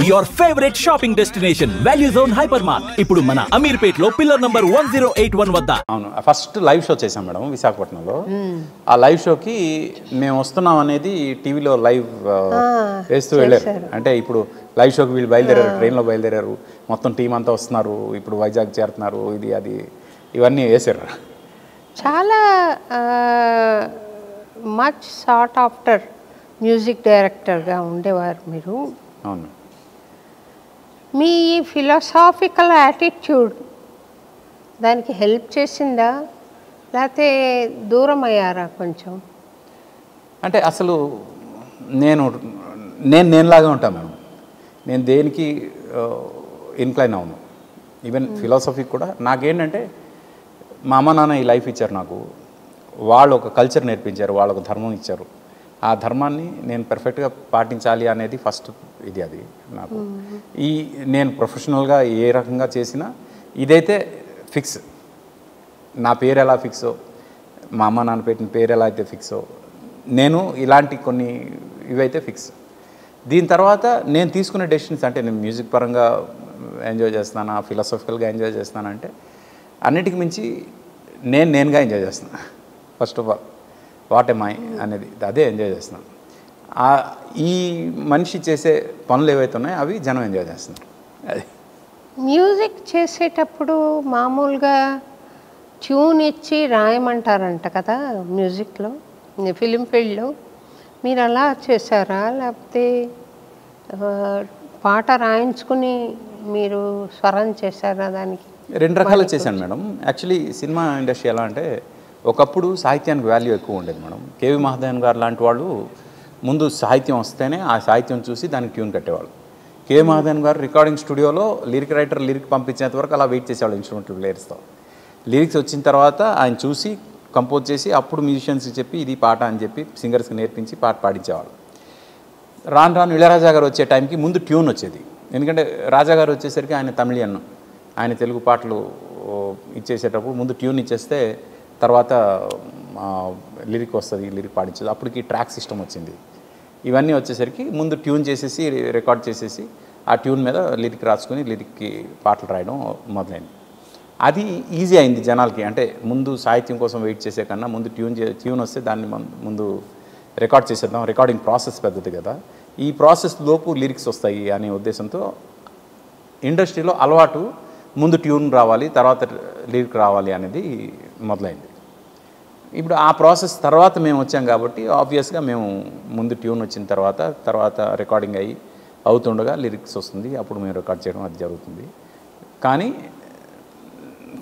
Your favorite shopping destination, Value Zone Hypermart. ఇప్పుడు మన అమీర్పేట్ లో పిల్లర్ నంబర్ 1081 వద్ద. అవును, ఫస్ట్ లైవ్ షో చేశాం మేడం విశాఖపట్నంలో. ఆ లైవ్ షోకి మేము వస్తున్నాం అనేది టీవీలో లైవ్ వేస్తూ వెళ్ళారు. అంటే ఇప్పుడు లైవ్ షోకి వీళ్ళు బయలుదేరారు, ట్రైన్లో బయలుదేరారు, మొత్తం టీం అంతా వస్తున్నారు, ఇప్పుడు వైజాగ్ చేరుతున్నారు, ఇది అది ఇవన్నీ వేసారు. చాలా మచ్ సార్ట్ ఆఫ్టర్ మ్యూజిక్ డైరెక్టర్గా ఉండేవారు మీరు. అవును. మీ ఫిలాసాఫికల్ యాటిట్యూడ్ దానికి హెల్ప్ చేసిందా, లేకపోతే దూరం అయ్యారా కొంచెం? అంటే అసలు నేనులాగా ఉంటాను మేడం. నేను దేనికి ఇన్క్లైన్ అవును. ఈవెన్ ఫిలాసఫీ కూడా నాకేంటంటే మా అమ్మ నాన్న ఈ లైఫ్ ఇచ్చారు నాకు, వాళ్ళు ఒక కల్చర్ నేర్పించారు, వాళ్ళు ఒక ధర్మం ఇచ్చారు. ఆ ధర్మాన్ని నేను పర్ఫెక్ట్గా పాటించాలి అనేది ఫస్ట్ ఇది. అది నాకు నేను ప్రొఫెషనల్గా ఏ రకంగా చేసినా ఇదైతే ఫిక్స్. నా పేరు ఎలా ఫిక్సో, మా అమ్మ నాన్న పెట్టిన పేరు ఎలా అయితే ఫిక్సో, నేను ఇలాంటి కొన్ని ఇవైతే ఫిక్స్. దీని తర్వాత నేను తీసుకునే డెసిషన్స్, అంటే నేను మ్యూజిక్ పరంగా ఎంజాయ్ చేస్తున్నానా, ఫిలాసఫికల్గా ఎంజాయ్ చేస్తున్నానంటే అన్నిటికి మించి నేనుగా ఎంజాయ్ చేస్తున్నాను. First of all what am I అనేది అదే ఎంజాయ్ చేస్తున్నాను. ఈ మనిషి చేసే పనులు ఏవైతే ఉన్నాయో అవి జనం ఎంజాయ్ చేస్తున్నారు. అది మ్యూజిక్ చేసేటప్పుడు మామూలుగా ట్యూన్ ఇచ్చి రాయమంటారంట కదా మ్యూజిక్లో, ఫిలిం ఫీల్డ్లో. మీరు అలా చేశారా, లేకపోతే పాట రాయించుకుని మీరు స్వరం చేశారా? దానికి రెండు రకాలు చేశాను మేడం. యాక్చువల్లీ సినిమా ఇండస్ట్రీ ఎలా అంటే ఒకప్పుడు సాహిత్యానికి వాల్యూ ఎక్కువ ఉండేది మేడం. కేవి మహాదేవన్ గారు లాంటి వాళ్ళు ముందు సాహిత్యం వస్తేనే ఆ సాహిత్యం చూసి దానికి ట్యూన్ కట్టేవాళ్ళు. కేవి మహాదేవన్ గారు రికార్డింగ్ స్టూడియోలో లిరిక్ రైటర్ లిరిక్ పంపించేంత వరకు అలా వెయిట్ చేసేవాళ్ళు ఇన్స్ట్రుమెంటల్ ప్లేయర్స్తో. లిరిక్స్ వచ్చిన తర్వాత ఆయన చూసి కంపోజ్ చేసి అప్పుడు మ్యూజిషియన్స్కి చెప్పి ఇది పాట అని చెప్పి సింగర్స్కి నేర్పించి పాట పాడించేవాళ్ళు. రాను రాను ఇళయరాజా గారు వచ్చే టైంకి ముందు ట్యూన్ వచ్చేది. ఎందుకంటే రాజా గారు వచ్చేసరికి ఆయన తమిళియన్, ఆయన తెలుగు పాటలు ఇచ్చేసేటప్పుడు ముందు ట్యూన్ ఇచ్చేస్తే తర్వాత లిరిక్ వస్తుంది, లిరిక్ పాడించేది. అప్పటికి ట్రాక్ సిస్టమ్ వచ్చింది. ఇవన్నీ వచ్చేసరికి ముందు ట్యూన్ చేసేసి రికార్డ్ చేసేసి ఆ ట్యూన్ మీద లిరిక్ రాసుకొని లిరిక్కి పాటలు రాయడం మొదలైంది. అది ఈజీ అయింది జనాలకి. అంటే ముందు సాహిత్యం కోసం వెయిట్ చేసే కన్నా ముందు ట్యూన్ వస్తే దాన్ని ముందు రికార్డ్ చేసేద్దాం, రికార్డింగ్ ప్రాసెస్ పెద్దది కదా, ఈ ప్రాసెస్ లోపు లిరిక్స్ వస్తాయి అనే ఉద్దేశంతో ఇండస్ట్రీలో అలవాటు ముందు ట్యూన్ రావాలి తర్వాత లిరిక్ రావాలి అనేది మొదలైంది. ఇప్పుడు ఆ ప్రాసెస్ తర్వాత మేము వచ్చాం కాబట్టి ఆబ్వియస్గా మేము ముందు ట్యూన్ వచ్చిన తర్వాత రికార్డింగ్ అవుతుండగా లిరిక్స్ వస్తుంది, అప్పుడు మేము రికార్డ్ చేయడం అది జరుగుతుంది. కానీ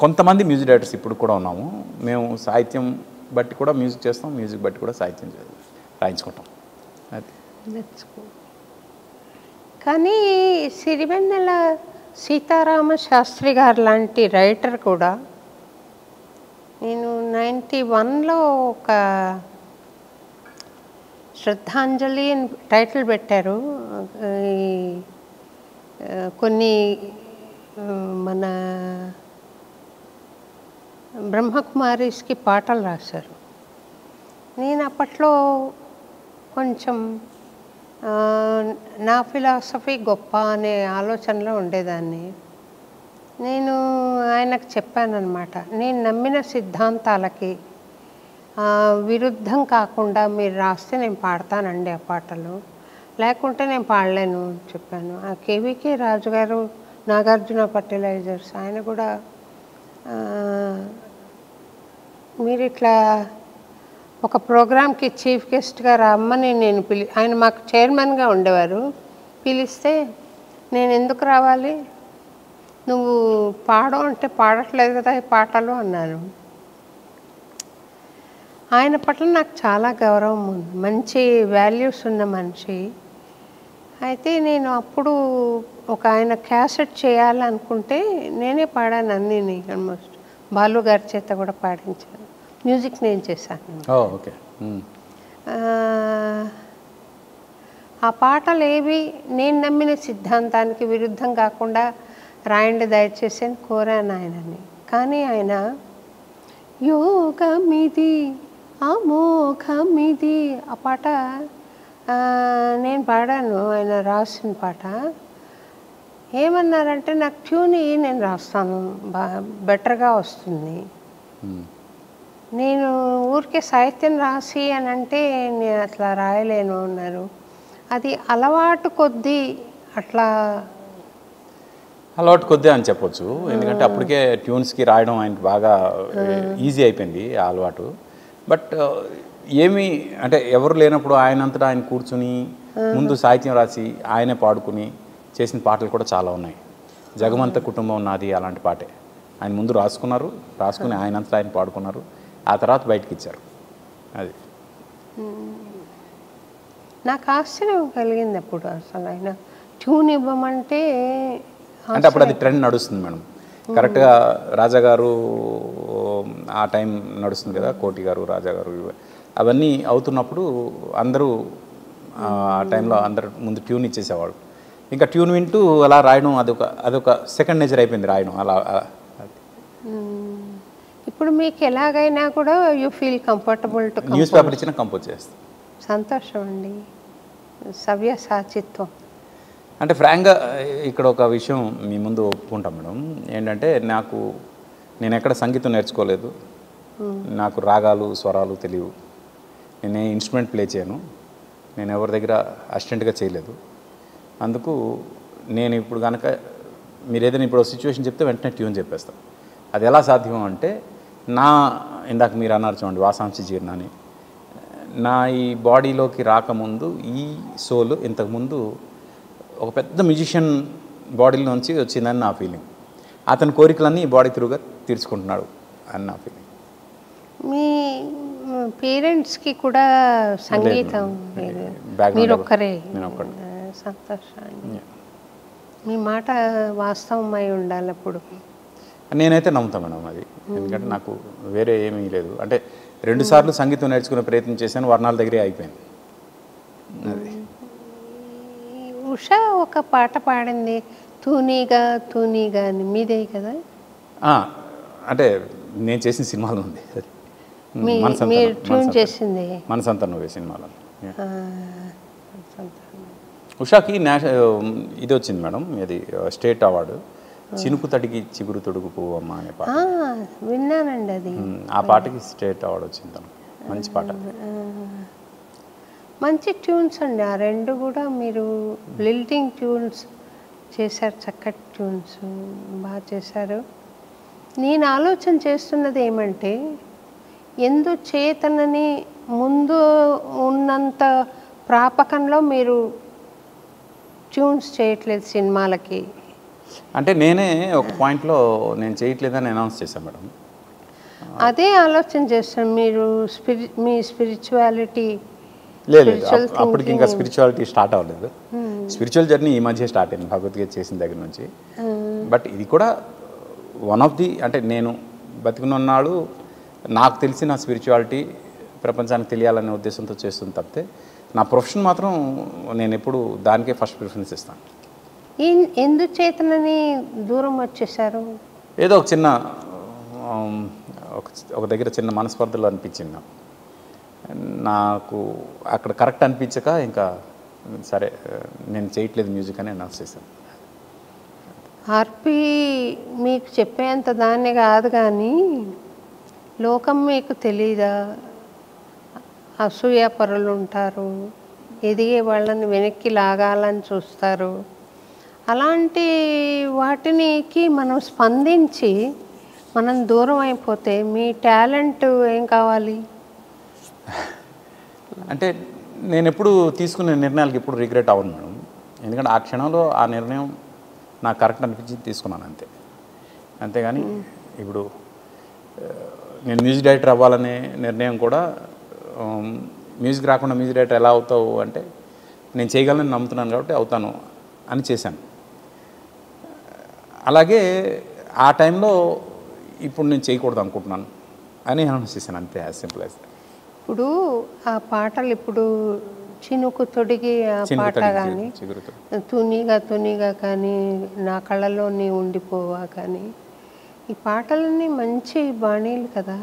కొంతమంది మ్యూజిక్ డైరెక్టర్స్ ఇప్పుడు కూడా ఉన్నాము, మేము సాహిత్యం బట్టి కూడా మ్యూజిక్ చేస్తాం, మ్యూజిక్ బట్టి కూడా సాహిత్యం రాయించుకుంటాం. అది కానీ సిరివెన్నెల సీతారామ శాస్త్రి గారు లాంటి రైటర్ కూడా నేను 91లో ఒక శ్రద్ధాంజలి అని టైటిల్ పెట్టారు. కొన్ని మన బ్రహ్మకుమారీస్కి పాటలు రాశారు. నేను అప్పట్లో కొంచెం నా ఫిలాసఫీ గొప్ప అనే ఆలోచనలో ఉండేదాన్ని. నేను ఆయనకు చెప్పానన్నమాట, నేను నమ్మిన సిద్ధాంతాలకి విరుద్ధం కాకుండా మీరు రాస్తే నేను పాడతానండి ఆ పాటలు, లేకుంటే నేను పాడలేను అని చెప్పాను. ఆ కేవీకే రాజు గారు, నాగార్జున ఫర్టిలైజర్స్, ఆయన కూడా మీరు ఇట్లా ఒక ప్రోగ్రామ్కి చీఫ్ గెస్ట్గా రమ్మని నేను ఆయన మాకు చైర్మన్గా ఉండేవారు, పిలిస్తే నేను ఎందుకు రావాలి, నువ్వు పాడవు అంటే పాడట్లేదు కదా ఈ పాటలు అన్నాను. ఆయన పట్ల నాకు చాలా గౌరవం ఉంది, మంచి వాల్యూస్ ఉన్న మనిషి. అయితే నేను అప్పుడు ఒక ఆయన క్యాసెట్ చేయాలనుకుంటే నేనే పాడాను అన్నీ, ఆల్మోస్ట్ బాలు గారి చేత కూడా పాడించాను, మ్యూజిక్ నేను చేశాను. ఓకే. ఆ పాటలు ఏవి నేను నమ్మిన సిద్ధాంతానికి విరుద్ధం కాకుండా రాయండి దయచేసి అని కోరాను ఆయనని. కానీ ఆయన యోగమిది అమోఘమిది ఆ పాట నేను పాడాను, ఆయన రాసిన పాట. ఏమన్నారంటే నాకు ట్యూన్ ఇయ్యి, నేను రాస్తాను, బెటర్గా వస్తుంది. నేను ఊరికే సాహిత్యం రాసి అని అంటే నేను అట్లా రాయలేను అన్నారు. అది అలవాటు కొద్దీ అట్లా అలవాటు కొద్దే అని చెప్పొచ్చు. ఎందుకంటే అప్పటికే ట్యూన్స్కి రాయడం ఆయనకి బాగా ఈజీ అయిపోయింది ఆ అలవాటు. బట్ ఏమీ అంటే ఎవరు లేనప్పుడు ఆయనంతటా ఆయన కూర్చుని ముందు సాహిత్యం రాసి ఆయనే పాడుకుని చేసిన పాటలు కూడా చాలా ఉన్నాయి. జగమంత కుటుంబం నాది అలాంటి పాటే ఆయన ముందు రాసుకుని ఆయనంతటా ఆయన పాడుకున్నారు. ఆ తర్వాత బయటకి ఇచ్చారు. అది నాకు ఆశ్చర్యం కలిగింది అప్పుడు. అసలు ఆయన ట్యూన్ ఇవ్వమంటే అంటే అప్పుడు అది ట్రెండ్ నడుస్తుంది మేడం. కరెక్ట్గా రాజా గారు ఆ టైం నడుస్తుంది కదా, కోటి గారు, రాజా గారు, అవన్నీ అవుతున్నప్పుడు అందరూ ఆ టైంలో అందరు ముందు ట్యూన్ ఇచ్చేసేవాళ్ళు. ఇంకా ట్యూన్ వింటూ అలా రాయడం అదొక సెకండ్ నేచర్ అయిపోయింది రాయడం అలా. ఇప్పుడు మీకు ఎలాగైనా కూడా you feel comfortable to news paper ఇచ్చిన కంపోజ్ చేస్తాం. సంతోషం అండి. సవ్య సాచిత్వం. అంటే ఫ్రాంక్గా ఇక్కడ ఒక విషయం మీ ముందు ఒప్పుకుంటాం మేడం. ఏంటంటే నేను ఎక్కడ సంగీతం నేర్చుకోలేదు, నాకు రాగాలు స్వరాలు తెలియవు, నేను ఇన్స్ట్రుమెంట్ ప్లే చేయను, నేను ఎవరి దగ్గర అసిస్టెంట్గా చేయలేదు. అందుకు నేను ఇప్పుడు కనుక మీరు ఏదైనా ఇప్పుడు సిచ్యువేషన్ చెప్తే వెంటనే ట్యూన్ చెప్పేస్తాను. అది ఎలా సాధ్యం అంటే ఇందాక మీరు అన్నారు చూడండి వాసాంశ జీర్ణ అని, నా ఈ బాడీలోకి రాకముందు ఈ సోల్ ఇంతకుముందు ఒక పెద్ద మ్యూజిషియన్ బాడీలోంచి వచ్చిందని నా ఫీలింగ్. అతని కోరికలన్నీ ఈ బాడీ త్రూగా తీర్చుకుంటున్నాడు అని నా ఫీలింగ్. మీ పేరెంట్స్కి కూడా సంగీతం మీరు ఒక్కరే? సంతోషాన్ని. మీ మాట వాస్తవమై ఉండాలి అప్పుడు. నేనైతే నమ్ముతాను మేడం అది. ఎందుకంటే నాకు వేరే ఏమీ లేదు. అంటే 2 సార్లు సంగీతం నేర్చుకునే ప్రయత్నం చేశాను, వర్ణాల దగ్గరే అయిపోయింది. అది ఉషా ఒక పాట పాడింది తూనీగా తూనీగా అని, మీదే కదా? అంటే నేను చేసిన సినిమాలో ఉంది. మీరు ట్యూన్ చేసింది మనసంతా నువ్వే సినిమాలో. ఉషాకి ఇది వచ్చింది మేడం, ఇది స్టేట్ అవార్డు, చినుకు తడికి చిగురు తొడుగు పువ్వు అమ్మ అనే పాట. విన్నానండి అది. ఆ పాటకి స్టేట్ అవార్డు వచ్చింది తను. మంచి పాట, మంచి ట్యూన్స్ అండి. ఆ 2 కూడా మీరు లిల్టింగ్ ట్యూన్స్ చేశారు, చక్కటి ట్యూన్స్ బాగా చేశారు. నేను ఆలోచన చేస్తున్నది ఏమంటే, ఎందుచేతనని ముందు ఉన్నంత ప్రాపకంలో మీరు ట్యూన్స్ చేయట్లేదు సినిమాలకి. అంటే నేనే ఒక పాయింట్లో నేను చేయట్లేదని అనౌన్స్ చేశాను మేడం. అదే ఆలోచన చేస్తాను. మీరు మీ స్పిరిచువాలిటీ లేదు, అప్పటికి ఇంకా స్పిరిచువాలిటీ స్టార్ట్ అవ్వలేదు. స్పిరిచువల్ జర్నీ ఈ మధ్య స్టార్ట్ అయింది భగవద్గీత చేసిన దగ్గర నుంచి. బట్ ఇది కూడా వన్ ఆఫ్ ది, అంటే నేను బతికున్నాడు నాకు తెలిసి నా స్పిరిచువాలిటీ ప్రపంచానికి తెలియాలనే ఉద్దేశంతో చేస్తుంది తప్పితే నా ప్రొఫెషన్ మాత్రం నేను ఎప్పుడు దానికే ఫస్ట్ ప్రిఫరెన్స్ ఇస్తాను. ఎందుచేతనని దూరం వచ్చేసారు? ఏదో ఒక చిన్న ఒక దగ్గర చిన్న మనస్పర్ధలు అనిపించింది నాకు అక్కడ కరెక్ట్ అనిపించక ఇంకా సరే నేను చేయట్లేదు మ్యూజిక్ అని అనౌన్స్ చేశాను. ఆర్పి మీకు చెప్పేంత దాన్ని కాదు, కానీ లోకం మీకు తెలీదా? అసూయ పరులు ఉంటారు, ఎదిగే వాళ్ళని వెనక్కి లాగాలని చూస్తారు. అలాంటి వాటికి మనం స్పందించి మనం దూరం అయిపోతే మీ టాలెంట్ ఏం కావాలి? అంటే నేను ఎప్పుడు తీసుకునే నిర్ణయాలకు ఎప్పుడు రిగ్రెట్ అవ్వను మేడం. ఎందుకంటే ఆ క్షణంలో ఆ నిర్ణయం నాకు కరెక్ట్ అనిపించి తీసుకున్నాను అంతేగాని ఇప్పుడు నేను మ్యూజిక్ డైరెక్టర్ అవ్వాలనే నిర్ణయం కూడా మ్యూజిక్ రాకుండా మ్యూజిక్ డైరెక్టర్ ఎలా అవుతావు అంటే నేను చేయగలను నమ్ముతున్నాను కాబట్టి అవుతాను అని చేశాను. అలాగే ఆ టైంలో ఇప్పుడు నేను చేయకూడదు అనుకుంటున్నాను అని అనౌన్స్ చేశాను, అంతే, యాజ్ సింపుల్ యాజ్. ఇప్పుడు ఆ పాటలు, ఇప్పుడు చినుకు తొడిగి ఆ పాట కానీ, తునిగా తునిగా కానీ, నా కళ్ళలో నీ ఉండిపోవా కానీ, ఈ పాటలన్నీ మంచి బాణీలు కదా.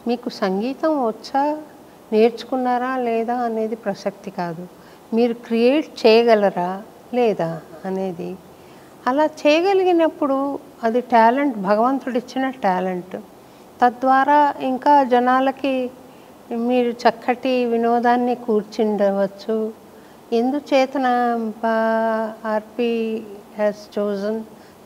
మీకు సంగీతం వచ్చా, నేర్చుకున్నారా లేదా అనేది ప్రసక్తి కాదు, మీరు క్రియేట్ చేయగలరా లేదా అనేది. అలా చేయగలిగినప్పుడు అది టాలెంట్, భగవంతుడిచ్చిన టాలెంట్. తద్వారా ఇంకా జనాలకి మీరు చక్కటి వినోదాన్ని కూర్చుండవచ్చు. ఎందుచేతన ఆర్పి హ్యాస్ చోజన్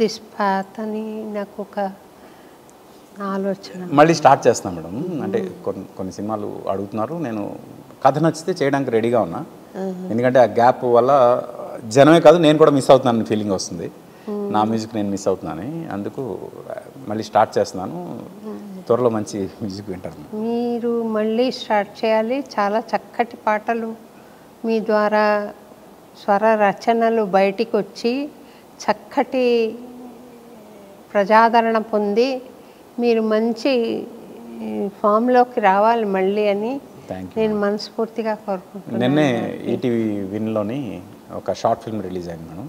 దిస్ పాత్ అని నాకు ఒక ఆలోచన. మళ్ళీ స్టార్ట్ చేస్తున్నాను మేడం. అంటే కొన్ని సినిమాలు అడుగుతున్నారు, నేను కథ నచ్చితే చేయడానికి రెడీగా ఉన్నా. ఎందుకంటే ఆ గ్యాప్ వల్ల జనమే కాదు నేను కూడా మిస్ అవుతున్నాను ఫీలింగ్ వస్తుంది. నా మ్యూజిక్ నేను మిస్ అవుతున్నాను, అందుకు మళ్ళీ స్టార్ట్ చేస్తున్నాను. త్వరలో మంచి మ్యూజిక్ వింటారు. మీరు మళ్ళీ స్టార్ట్ చేయాలి. చాలా చక్కటి పాటలు మీ ద్వారా స్వర రచనలు బయటికి వచ్చి చక్కటి ప్రజాదరణ పొంది మీరు మంచి ఫామ్లోకి రావాలి మళ్ళీ అని నేను మనస్ఫూర్తిగా కోరుకుంటున్నాను. నిన్నే ఈటీవీ విన్లోని ఒక షార్ట్ ఫిల్మ్ రిలీజ్ అయింది మేడం.